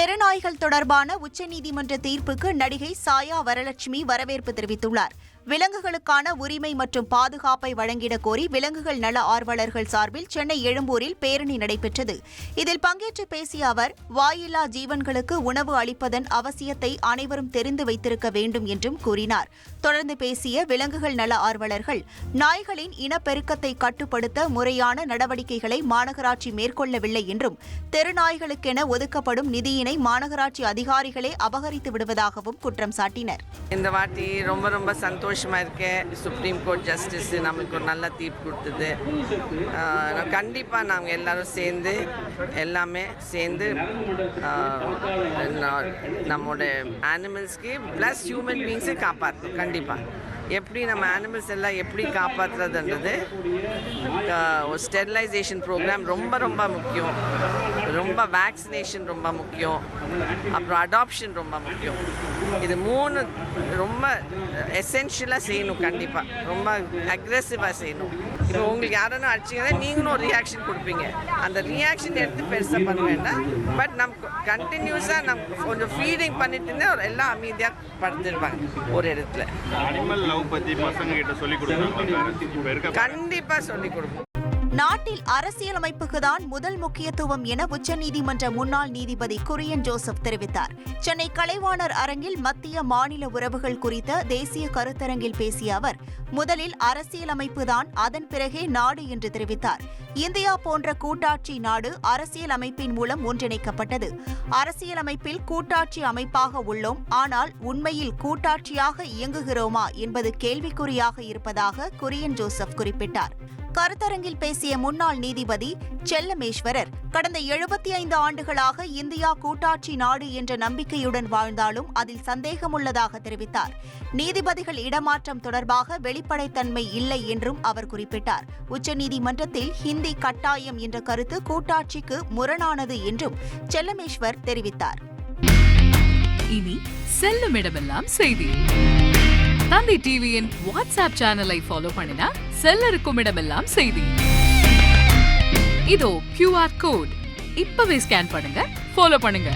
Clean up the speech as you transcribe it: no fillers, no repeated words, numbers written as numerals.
தெருநாய்கள் தொடர்பான உச்சநீதிமன்ற தீர்ப்புக்கு நடிகை சாயா வரலட்சுமி வரவேற்பு தெரிவித்துள்ளார். விலங்குகளுக்கான உரிமை மற்றும் பாதுகாப்பை வழங்கிடக் கோரி விலங்குகள் நல ஆர்வலர்கள் சார்பில் சென்னை எழும்பூரில் பேரணி நடைபெற்றது. இதில் பங்கேற்று பேசிய அவர், வாயில்லா ஜீவன்களுக்கு உணவு அளிப்பதன் அவசியத்தை அனைவரும் தெரிந்து வைத்திருக்க வேண்டும் என்றும் கூறினார். தொடர்ந்து பேசிய விலங்குகள் நல ஆர்வலர்கள், நாய்களின் இனப்பெருக்கத்தை கட்டுப்படுத்த முறையான நடவடிக்கைகளை மாநகராட்சி மேற்கொள்ளவில்லை என்றும், தெருநாய்களுக்கென ஒதுக்கப்படும் நிதியினை மாநகராட்சி அதிகாரிகளே அபகரித்து விடுவதாகவும் குற்றம் சாட்டினர். இந்த வாட்டி ரொம்ப சந்தோஷமாக இருக்கேன். சுப்ரீம் கோர்ட் ஜஸ்டிஸ் நமக்கு ஒரு நல்ல தீர்ப்பு கொடுத்தது. கண்டிப்பாக நாங்கள் எல்லாமே சேர்ந்து நம்மளோட அனிமல்ஸ்க்கு ப்ளஸ் ஹியூமன் பீங்ஸை காப்பாற்றணும். கண்டிப்பாக எப்படி நம்ம அனிமல்ஸ் எல்லாம் எப்படி காப்பாற்றுறதுன்றது ஸ்டெரிலைசேஷன் ப்ரோக்ராம் ரொம்ப முக்கியம். வேக்சினேஷன் ரொம்ப முக்கியம். அப்புறம் அடாப்ஷன் ரொம்ப முக்கியம். இது 3 ரொம்ப எசென்ஷியலாக செய்யணும். கண்டிப்பாக ரொம்ப அக்ரெசிவாக செய்யணும். இப்போ உங்களுக்கு யாரும் அடிச்சிங்கன்னா நீங்களும் ஒரு ரியாக்ஷன் கொடுப்பீங்க. அந்த ரியாக்ஷன் எடுத்து பெருசாக பண்ண வேண்டாம். பட் நம்ம கண்டினியூஸாக நம்ம கொஞ்சம் ஃபீடிங் பண்ணிட்டு இருந்தால் எல்லாம் அமைதியாக படுத்துருப்பாங்க ஒரு இடத்துல. கண்டிப்பாக சொல்லிக் கொடுப்போம். நாட்டில் அரசியலமைப்புக்குதான் முதல் முக்கியத்துவம் என உச்சநீதிமன்ற முன்னாள் நீதிபதி குரியன் ஜோசப் தெரிவித்தார். சென்னை கலைவாணர் அரங்கில் மத்திய மாநில உறவுகள் குறித்த தேசிய கருத்தரங்கில் பேசிய அவர், முதலில் அரசியலமைப்புதான், அதன் பிறகே நாடு என்று தெரிவித்தார். இந்தியா போன்ற கூட்டாட்சி நாடு அரசியலமைப்பின் மூலம் ஒன்றிணைக்கப்பட்டது. அரசியலமைப்பில் கூட்டாட்சி அமைப்பாக உள்ளோம். ஆனால் உண்மையில் கூட்டாட்சியாக இயங்குகிறோமா என்பது கேள்விக்குறியாக இருப்பதாக குரியன் ஜோசப் குறிப்பிட்டார். கருத்தரங்கில் பேசிய முன்னாள் நீதிபதி செல்லமேஸ்வரர், கடந்த 75 ஆண்டுகளாக இந்தியா கூட்டாட்சி நாடு என்ற நம்பிக்கையுடன் வாழ்ந்தாலும் அதில் சந்தேகமுள்ளதாக தெரிவித்தார். நீதிபதிகள் இடமாற்றம் தொடர்பாக வெளிப்படைத்தன்மை இல்லை என்றும் அவர் குறிப்பிட்டார். உச்சநீதிமன்றத்தில் ஹிந்தி கட்டாயம் என்ற கருத்து கூட்டாட்சிக்கு முரணானது என்றும் செல்லமேஸ்வர் தெரிவித்தார். இனி செல்லும் இடமெல்லாம் செய்தி. தந்தி டிவியின் வாட்ஸ்அப் சேனலை ஃபாலோ பண்ணினா செல்ல இருக்கும் இடமெல்லாம் செய்தி. இதோ QR கோட், இப்பவே ஸ்கேன் பண்ணுங்க, ஃபாலோ பண்ணுங்க.